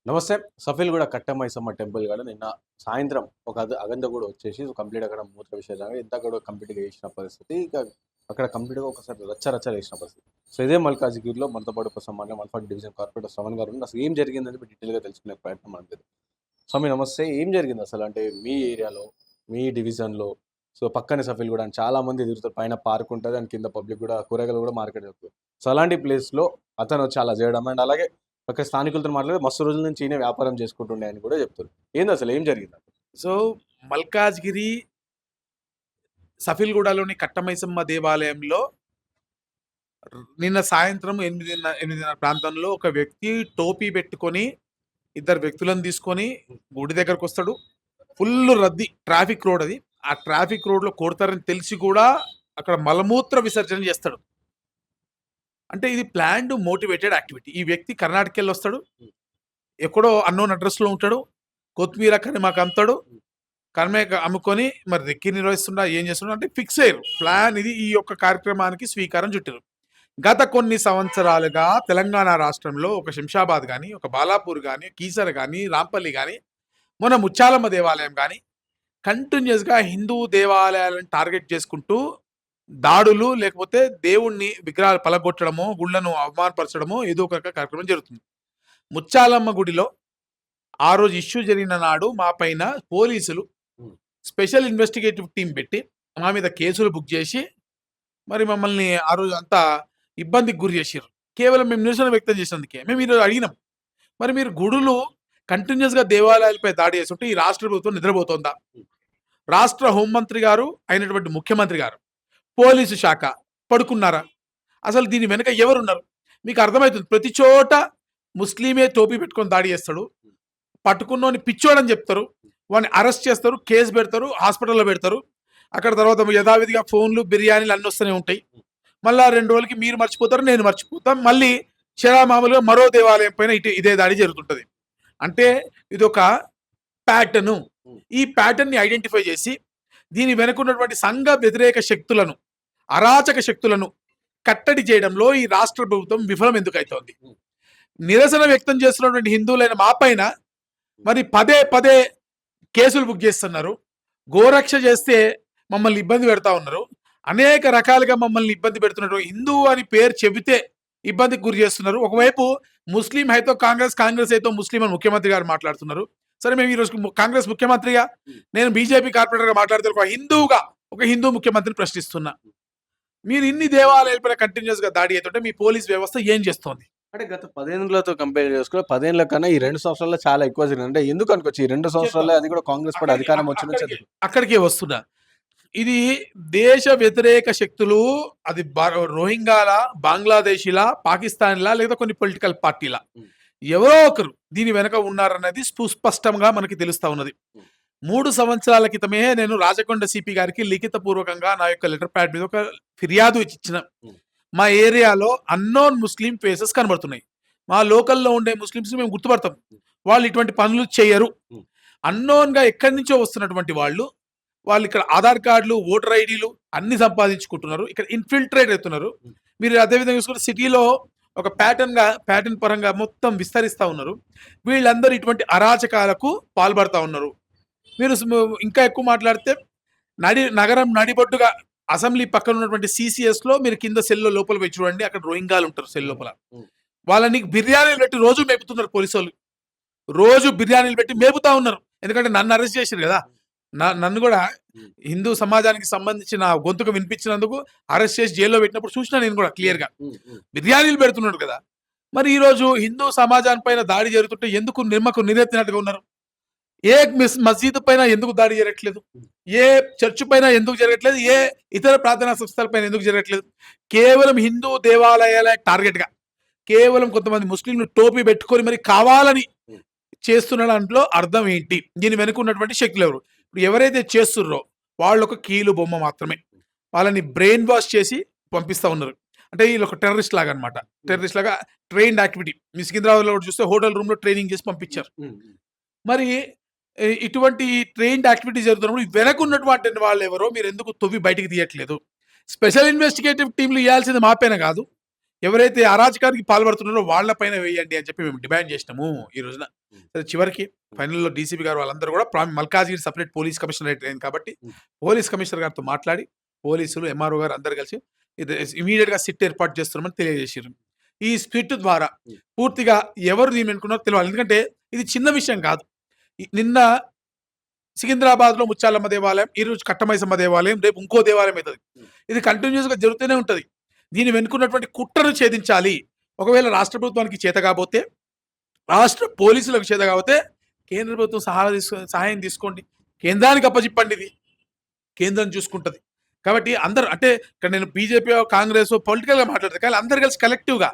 నమస్తే. సఫీల్‌గూడ కట్టమైసమ్మ టెంపుల్ కాడ నిన్న సాయంత్రం ఒక అగంత కూడా వచ్చేసి కంప్లీట్ అక్కడ మూత్ర విసర్జన ఇంతా కూడా కంప్లీట్‌గా చేసిన పరిస్థితి. ఇక అక్కడ కంప్లీట్‌గా ఒకసారి రచ్చ రచ్చ చేసిన పరిస్థితి. సో, ఇదే మల్కాజిగిరిలో మనతో పాటు ఒక సామాన్య మల్కాజ్ డివిజన్ కార్పొరేటర్ శ్రవణ్ గారు ఉన్నారు. అసలు ఏం జరిగిందని చెప్పి డీటెయిల్‌గా తెలుసుకునే ప్రయత్నం మనం చేద్దాం. స్వామి నమస్తే. ఏం జరిగింది అసలు? అంటే మీ ఏరియాలో, మీ డివిజన్‌లో సో, పక్కనే సఫీల్‌గూడ అని చాలా మంది తిరుగుతారు. పైన పార్క్ ఉంటది. అండ్ కింద పబ్లిక్ కూడా కూరగాయలు కూడా మార్కెట్ జరుగుతది. సో, అలాంటి ప్లేస్‌లో అతను వచ్చి అలా చేయడం అండ్ అలాగే అక్కడ స్థానికులతో మాట్లాడి మస్తు రోజుల నుంచి ఈయనే వ్యాపారం చేసుకుంటుండే అని కూడా చెప్తున్నారు. ఏందసలు ఏం జరిగింది? సో, మల్కాజ్‌గిరి సఫీల్‌గూడలోని కట్టమైసమ్మ దేవాలయంలో నిన్న సాయంత్రం 8:30 ప్రాంతంలో ఒక వ్యక్తి టోపీ పెట్టుకొని, ఇద్దరు వ్యక్తులను తీసుకొని గుడి దగ్గరకొస్తాడు. ఫుల్లు రద్దీ. ట్రాఫిక్ రోడ్ అది. ఆ ట్రాఫిక్ రోడ్‌లో కొడతారని తెలిసి కూడా అక్కడ మలమూత్ర విసర్జన చేస్తాడు. అంటే ఇది ప్లాన్డ్ మోటివేటెడ్ యాక్టివిటీ. ఈ వ్యక్తి కర్ణాటకెళ్ళొస్తాడు. ఎక్కడో అన్నోన్ అడ్రెస్‌లో ఉంటాడు. కొత్తిమీర కరిమాకు అమ్ముతాడు. అమ్ముకొని మరి రెక్కి నిర్వహిస్తుండా ఏం చేస్తుండా అంటే ఫిక్స్ అయ్యారు. ప్లాన్ ఇది. ఈ యొక్క కార్యక్రమానికి స్వీకారం చుట్టారు. గత కొన్ని సంవత్సరాలుగా తెలంగాణ రాష్ట్రంలో ఒక శంషాబాద్ గాని, ఒక బాలాపూర్ గాని, కీసర గాని, రాంపల్లి గాని, మొన్న ముత్యాలమ్మ దేవాలయం గాని కంటిన్యూయస్‌గా హిందూ దేవాలయాలను టార్గెట్ చేసుకుంటూ దాడులు లేకపోతే దేవుణ్ణి విగ్రహాలు పలగొట్టడమో, గుళ్ళను అవమానపరచడమో ఏదో ఒక కార్యక్రమం జరుగుతుంది. ముత్యాలమ్మ గుడిలో ఆ రోజు ఇష్యూ జరిగిన నాడు మా పైన పోలీసులు స్పెషల్ ఇన్వెస్టిగేటివ్ టీం పెట్టి మా మీద కేసులు బుక్ చేసి మరి మమ్మల్ని ఆ రోజు అంతా ఇబ్బందికి గురి చేసిర్రు. కేవలం మేము నిరసన వ్యక్తం చేసినందుకే. మేము ఈరోజు అడిగినాం. మరి మీరు గుడులు కంటిన్యూస్‌గా దేవాలయాలపై దాడి చేస్తుంటే ఈ రాష్ట్ర ప్రభుత్వం నిద్రపోతోందా? రాష్ట్ర హోంమంత్రి గారు అయినటువంటి ముఖ్యమంత్రి గారు, పోలీసు శాఖ పడుకున్నారా? అసలు దీని వెనుక ఎవరున్నారు? మీకు అర్థమైతుంది. ప్రతి చోట ముస్లిమే టోపీ పెట్టుకొని దాడి చేస్తాడు. పట్టుకున్నోని పిచ్చోడని చెప్తారు. వాడిని అరెస్ట్ చేస్తారు, కేసు పెడతారు, హాస్పిటల్‌లో పెడతారు. అక్కడ తర్వాత యథావిధిగా ఫోన్‌లు, బిర్యానీలు అన్నీ వస్తూనే ఉంటాయి. మళ్ళా 2 రోజులకి మీరు మర్చిపోతారు, నేను మర్చిపోతాం. మళ్ళీ మామూలుగా మరో దేవాలయం పైన ఇదే దాడి జరుగుతుంటది. అంటే ఇదొక ప్యాటర్ను. ఈ ప్యాటర్న్‌ని ఐడెంటిఫై చేసి దీని వెనకున్నటువంటి సంఘ వ్యతిరేక శక్తులను, అరాచక శక్తులను కట్టడి చేయడంలో ఈ రాష్ట్ర ప్రభుత్వం విఫలం ఎందుకైతోంది? నిరసన వ్యక్తం చేస్తున్నటువంటి హిందువులైన మా పైన మరి పదే పదే కేసులు బుక్ చేస్తున్నారు. గోరక్ష చేస్తే మమ్మల్ని ఇబ్బంది పెడతా ఉన్నారు. అనేక రకాలుగా మమ్మల్ని ఇబ్బంది పెడుతున్నారు. హిందూ అని పేరు చెబితే ఇబ్బందికి గురి చేస్తున్నారు. ఒకవైపు ముస్లిం హైతో కాంగ్రెస్, కాంగ్రెస్ హైతో ముస్లిం అని ముఖ్యమంత్రి గారు మాట్లాడుతున్నారు. సరే మేము ఈరోజు కాంగ్రెస్ ముఖ్యమంత్రిగా, నేను బీజేపీ కార్పొరేటర్గా మాట్లాడితే ఒక హిందూగా, ఒక హిందూ ముఖ్యమంత్రిని ప్రశ్నిస్తున్నా. మీరు ఇన్ని దేవాలయాలపైన కంటిన్యూస్‌గా దాడి అవుతుంటే మీ పోలీస్ వ్యవస్థ ఏం చేస్తోంది? అంటే గత 10 ఏండ్లతో కంపేర్ చేసుకుంటే 10 ఏండ్ల కన్నా ఈ 2 సంవత్సరాల్లో చాలా ఎక్కువ జరిగింది. అంటే ఎందుకు అనుకోవచ్చు? ఈ 2 సంవత్సరాల్లో అది కూడా కాంగ్రెస్ పార్టీ అధికారం వచ్చి నుంచి అది అక్కడికే వస్తున్నా. ఇది దేశ వ్యతిరేక శక్తులు, అది రోహింగాల, బంగ్లాదేశీలా, పాకిస్తాన్‌లా లేదా కొన్ని పొలిటికల్ పార్టీలా ఎవరో ఒకరు దీని వెనక ఉన్నారన్నది సుస్పష్టంగా మనకి తెలుస్తా ఉన్నది. 3 సంవత్సరాల క్రితమే నేను రాజకొండ సిపి గారికి లిఖిత పూర్వకంగా నా యొక్క లెటర్ ప్యాడ్ మీద ఒక ఫిర్యాదు ఇచ్చిన. మా ఏరియాలో అన్నోన్ ముస్లిం ఫేసెస్ కనబడుతున్నాయి. మా లోకల్‌లో ఉండే ముస్లిమ్స్‌ని మేము గుర్తుపడతాం. వాళ్ళు ఇటువంటి పనులు చేయరు. అన్నోన్‌గా ఎక్కడి నుంచో వస్తున్నటువంటి వాళ్ళు ఇక్కడ ఆధార్ కార్డులు, ఓటర్ ఐడీలు అన్ని సంపాదించుకుంటున్నారు. ఇక్కడ ఇన్ఫిల్ట్రేట్ అవుతున్నారు. మీరు అదేవిధంగా చూసుకుంటే సిటీలో ఒక ప్యాటర్న్ పరంగా మొత్తం విస్తరిస్తా ఉన్నారు. వీళ్ళందరూ ఇటువంటి అరాచకాలకు పాల్పడతా ఉన్నారు. మీరు ఇంకా ఎక్కువ మాట్లాడితే నగరం నడిబొడ్డుగా అసెంబ్లీ పక్కన ఉన్నటువంటి సీసీఎస్‌లో మీరు కింద సెల్‌లో లోపల పోయి చూడండి. అక్కడ రోహింగాలు ఉంటారు సెల్ లోపల. వాళ్ళని బిర్యానీలు పెట్టి రోజు మేపుతున్నారు పోలీసోళ్ళు. రోజు బిర్యానీలు పెట్టి మేపుతా ఉన్నారు. ఎందుకంటే నన్ను అరెస్ట్ చేసిర్రు కదా! నన్ను కూడా హిందూ సమాజానికి సంబంధించిన గొంతుకు వినిపించినందుకు అరెస్ట్ చేసి జైల్లో పెట్టినప్పుడు చూసినా నేను కూడా క్లియర్‌గా. బిర్యానీలు పెడుతున్నాడు కదా! మరి ఈరోజు హిందూ సమాజాన్ని పైన దాడి జరుగుతుంటే ఎందుకు నిమ్మకు నీరెత్తినట్టుగా ఉన్నారు? ఏ మస్జిద్ పైన ఎందుకు దాడి జరగట్లేదు? ఏ చర్చ్ పైన ఎందుకు జరగట్లేదు? ఏ ఇతర ప్రార్థనా సంస్థల పైన ఎందుకు జరగట్లేదు? కేవలం హిందూ దేవాలయాల టార్గెట్‌గా కేవలం కొంతమంది ముస్లింలు టోపీ పెట్టుకొని మరి కావాలని చేస్తున్న దాంట్లో అర్థం ఏంటి? దీని వెనుక ఉన్నటువంటి శక్తులు ఎవరు? ఇప్పుడు ఎవరైతే చేస్తుర్రో వాళ్ళు ఒక కీలు బొమ్మ మాత్రమే. వాళ్ళని బ్రెయిన్ వాష్ చేసి పంపిస్తా ఉన్నారు. అంటే వీళ్ళు ఒక టెర్రరిస్ట్ లాగా అన్నమాట. టెర్రరిస్ట్ లాగా ట్రైన్డ్ యాక్టివిటీ. మీ సికింద్రాబాద్‌లో చూస్తే హోటల్ రూమ్‌లో ట్రైనింగ్ చేసి పంపించారు. మరి ఇటువంటి ట్రైన్డ్ యాక్టివిటీ జరుగుతున్నప్పుడు వెనక ఉన్నటువంటి వాళ్ళు ఎవరో మీరు ఎందుకు తవ్వి బయటికి తీయట్లేదు? స్పెషల్ ఇన్వెస్టిగేటివ్ టీమ్‌లు ఇయ్యాల్సింది మా పైన కాదు. ఎవరైతే అరాచకానికి పాల్పడుతున్నారో వాళ్ళపైన వేయండి అని చెప్పి మేము డిమాండ్ చేసినాము ఈ రోజున. సరే చివరికి ఫైనల్‌లో డీసీపీ గారు వాళ్ళందరూ కూడా మల్కాజ్గిరి సెపరేట్ పోలీస్ కమిషనరేట్ అయింది కాబట్టి పోలీస్ కమిషనర్ గారితో మాట్లాడి పోలీసులు, ఎంఆర్ఓ గారు అందరూ కలిసి ఇది ఇమ్మీడియేట్‌గా సిట్ ఏర్పాటు చేస్తున్నామని తెలియజేసిర్రు. ఈ స్పిట్ ద్వారా పూర్తిగా ఎవరు దీన్ని వెనుకున్నారో తెలవాలి. ఎందుకంటే ఇది చిన్న విషయం కాదు. నిన్న సికింద్రాబాద్‌లో ముత్యాలమ్మ దేవాలయం, ఈరోజు కట్టమైసమ్మ దేవాలయం, రేపు ఇంకో దేవాలయం అయితది. ఇది కంటిన్యూయస్‌గా జరుగుతూనే ఉంటది. దీన్ని వెనుకున్నటువంటి కుట్రను ఛేదించాలి. ఒకవేళ రాష్ట్ర ప్రభుత్వానికి చేత కాపోతే, రాష్ట్ర పోలీసులకు చేత కాపోతే కేంద్ర ప్రభుత్వం సహాయం తీసుకోండి. కేంద్రానికి అప్పజెప్పండి ఇది. కేంద్రం చూసుకుంటది. కాబట్టి అందరూ అంటే ఇక్కడ నేను బీజేపీ, కాంగ్రెస్ పొలిటికల్‌గా మాట్లాడతాను. కానీ అందరూ కలిసి కలెక్టివ్‌గా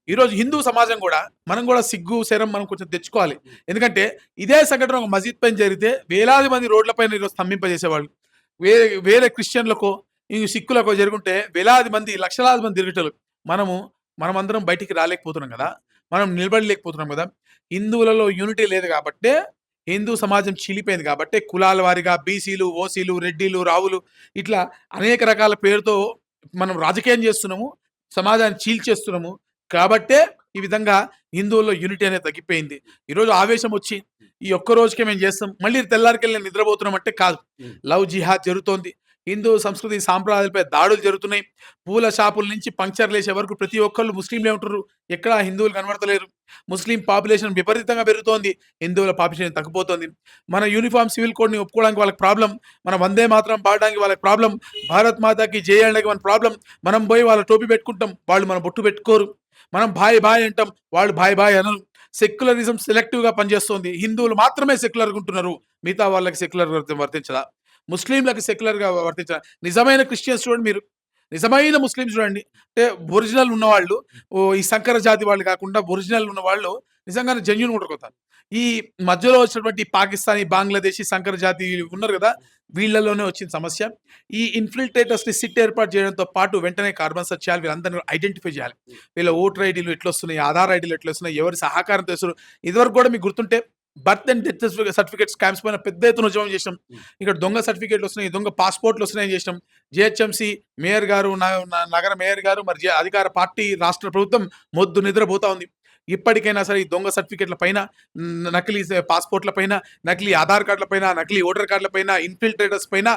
ఈరోజు హిందూ సమాజం కూడా మనం కూడా సిగ్గు, శరం మనం కొంచెం తెచ్చుకోవాలి. ఎందుకంటే ఇదే సంఘటన ఒక మసీద్ పైన జరిగితే వేలాది మంది రోడ్లపైన ఈరోజు స్తంభింపజేసేవాళ్ళు. వేరే క్రిస్టియన్‌లకో, ఈ సిక్కులకో జరుగుంటే వేలాది మంది, లక్షలాది మంది తిరిగేటోళ్ళు. మనమందరం బయటికి రాలేకపోతున్నాం కదా! మనం నిలబడలేకపోతున్నాం కదా! హిందువులలో యూనిటీ లేదు కాబట్టే హిందూ సమాజం చీలిపోయింది కాబట్టే కులాల వారీగా బీసీలు, ఓసీలు, రెడ్డిలు, రావులు ఇట్లా అనేక రకాల పేరుతో మనం రాజకీయం చేస్తున్నాము. సమాజాన్ని చీల్చేస్తున్నాము. కాబట్టే ఈ విధంగా హిందువుల్లో యూనిటీ అనేది తగ్గిపోయింది. ఈరోజు ఆవేశం వచ్చి ఈ ఒక్క రోజుకే మేము చేస్తాం. మళ్ళీ తెల్లారికెళ్ళి నిద్రపోతున్నాం అంటే కాదు. లవ్ జిహాద్ జరుగుతోంది. హిందూ సంస్కృతి సాంప్రదాయాలపై దాడులు జరుగుతున్నాయి. పూల షాపుల నుంచి పంక్చర్లేసే వరకు ప్రతి ఒక్కళ్ళు ముస్లింలే ఉంటున్నారు. ఎక్కడా హిందువులు కనబడతలేరు. ముస్లిం పాపులేషన్ విపరీతంగా పెరుగుతోంది. హిందువుల పాపులేషన్ తగ్గిపోతుంది. మన యూనిఫామ్ సివిల్ కోడ్‌ని ఒప్పుకోవడానికి వాళ్ళకి ప్రాబ్లమ్. మన వందే మాతరం పాడడానికి వాళ్ళకి ప్రాబ్లమ్. భారత్ మాతాకి జై అనడానికి మన ప్రాబ్లమ్. మనం పోయి వాళ్ళ టోపీ పెట్టుకుంటాం. వాళ్ళు మన బొట్టు పెట్టుకోరు. మనం భాయ్ భాయ్ అంటాం. వాళ్ళు భాయ్ భాయ్ అనరు. సెక్యులరిజం సెలెక్టివ్‌గా పనిచేస్తోంది. హిందువులు మాత్రమే సెక్యులర్‌గా ఉంటున్నారు. మిగతా వాళ్ళకి సెక్యులర్ వర్తించదా? ముస్లింలకు సెక్యులర్‌గా వర్తించదా? నిజమైన క్రిస్టియన్స్ చూడండి మీరు. నిజమైన ముస్లిమ్స్ చూడండి. అంటే ఒరిజినల్ ఉన్నవాళ్ళు, ఈ సంకర జాతి వాళ్ళు కాకుండా ఒరిజినల్ ఉన్నవాళ్ళు నిజంగానే జెన్యూన్‌గా ఉంటారు కొంత. ఈ మధ్యలో వచ్చినటువంటి పాకిస్తానీ, బంగ్లాదేశీ సంకర జాతి ఉన్నారు కదా! వీళ్ళలోనే వచ్చిన సమస్య. ఈ ఇన్ఫిల్ట్రేటర్స్‌ని సిట్ ఏర్పాటు చేయడంతో పాటు వెంటనే కార్బన్ సెర్చ్ చేయాలి. వీళ్ళందరిని ఐడెంటిఫై చేయాలి. వీళ్ళ ఓటర్ ఐడీలు ఎట్లొస్తున్నాయి, ఆధార్ ఐడీలు ఎట్లొస్తున్నాయి, ఎవరి సహకారంతో చేస్తున్నారు. ఇదివరకు కూడా మీకు గుర్తుంటే birth and death certificate scams పైన పెద్ద ఎత్తున ఉద్యమం చేసినాం. ఇక్కడ దొంగ సర్టిఫికేట్లు వస్తున్నాయి, దొంగ పాస్‌పోర్ట్‌లు వస్తున్నాయని చేసినాం. జీహెచ్ఎంసీ మేయర్ గారు, నగర మేయర్ గారు, మరి అధికార పార్టీ, రాష్ట్ర ప్రభుత్వం మొద్దు నిద్రపోతా ఉంది. ఇప్పటికైనా సరే ఈ దొంగ సర్టిఫికేట్ల పైన, నకిలీ పాస్‌పోర్ట్‌ల పైన, నకిలీ ఆధార్ కార్డుల పైన, నకిలీ ఓటర్ కార్డుల పైన, ఇన్ఫిల్ట్రేటర్స్ పైన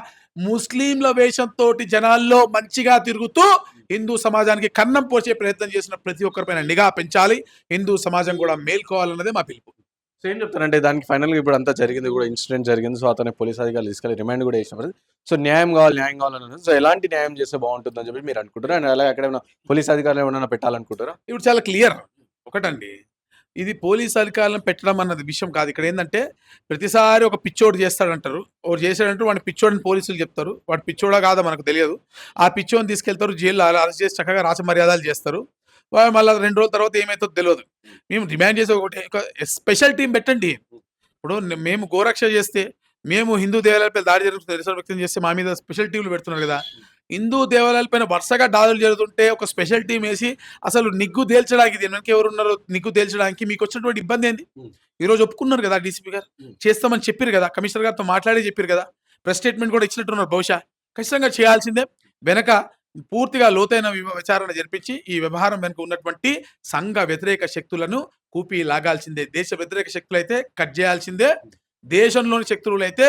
ముస్లింల వేషంతోటి జనాల్లో మంచిగా తిరుగుతూ హిందూ సమాజానికి కన్నం పోసే ప్రయత్నం చేసిన ప్రతి ఒక్కరిపైన నిఘా పెంచాలి. హిందూ సమాజం కూడా మేల్కోవాలన్నదే మా పిలుపు. సో ఏం చెప్తారంటే దానికి ఫైనల్‌గా ఇప్పుడు అంతా జరిగింది కూడా, ఇన్సిడెంట్ జరిగింది. సో అతన్ని పోలీస్ అధికారులు తీసుకెళ్ళి రిమాండ్ కూడా చేసిన పరిస్థితి. సో న్యాయం కావాలన్నారు. సో ఎలాంటి న్యాయం చేస్తే బాగుంటుందని చెప్పి మీరు అనుకుంటారా? అండ్ అలాగే అక్కడ ఏమైనా పోలీస్ అధికారులు ఏమన్నా పెట్టాలనుకుంటారా? ఇప్పుడు చాలా క్లియర్. ఒకటండి, ఇది పోలీస్ అధికారులను పెట్టడం అన్నది విషయం కాదు. ఇక్కడ ఏందంటే ప్రతిసారి ఒక పిచ్చోడు చేస్తాడంటారు. ఒకడు చేశాడంటే వాడిని పిచ్చోడని పోలీసులు చెప్తారు. వాడు పిచ్చోడా కాదా మనకు తెలియదు. ఆ పిచ్చోడిని తీసుకెళ్తారు, జైల్లో అరెస్ట్ చేసి చక్కగా రాచమర్యాదలు చేస్తారు. వాడు మళ్ళా 2 రోజుల తర్వాత ఏమైతుందో తెలవదు. మేము డిమాండ్ చేసే ఒకటే, ఒక స్పెషల్ టీమ్ పెట్టండి. ఇప్పుడు మేము గోరక్ష చేస్తే, మేము హిందూ దేవాలయాలపై దాడి జరుగుతుంది నిరసన వ్యక్తం చేస్తే మా మీద స్పెషల్ టీంలు పెడుతున్నారు కదా! హిందూ దేవాలయాలపైన వరుసగా దాడులు జరుగుతుంటే ఒక స్పెషల్ టీమ్ వేసి అసలు నిగ్గు తేల్చడానికి, దీని వెనక ఎవరున్నారో నిగ్గు తేల్చడానికి మీకు వచ్చినటువంటి ఇబ్బంది ఏంది? ఈరోజు ఒప్పుకున్నారు కదా డీసీపీ గారు. చేస్తామని చెప్పారు కదా, కమిషనర్ గారితో మాట్లాడి చెప్పారు కదా, ప్రెస్ స్టేట్మెంట్ కూడా ఇచ్చినట్టున్నారు. బహుశా ఖచ్చితంగా చేయాల్సిందే. వెనక పూర్తిగా లోతైన విచారణ జరిపించి ఈ వ్యవహారం వెనుక ఉన్నటువంటి సంఘ వ్యతిరేక శక్తులను కూపి లాగాల్సిందే. దేశ వ్యతిరేక శక్తులైతే కట్ చేయాల్సిందే. దేశంలోని శక్తులైతే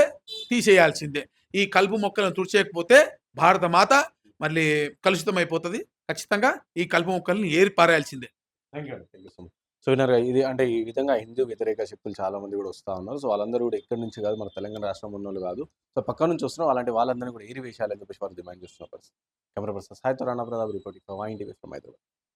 తీసేయాల్సిందే. ఈ కలుపు మొక్కలను తుడిచేయకపోతే భారత మాత మళ్ళీ కలుషితం అయిపోతుంది. ఖచ్చితంగా ఈ కలుపు మొక్కలను ఏరి పారేయాల్సిందే. Thank you so much. So విన్నారుగా, ఇది అంటే ఈ విధంగా హిందూ వ్యతిరేక శక్తులు చాలా మంది కూడా వస్తా ఉన్నారు. సో వాళ్ళందరూ కూడా ఇక్కడి నుంచి కాదు, మన తెలంగాణ రాష్ట్రం ఉన్నోళ్ళు కాదు, సో పక్క నుంచి వస్తున్నారు. అలాంటి వాళ్ళందరినీ కూడా ఏరి వేయాలని చెప్పేసి వారు డిమాండ్ చేస్తున్న పరిస్థితి. కెమెరా పర్సన్ సాయితో Rana Pratap reporting for YNTV from Hyderabad.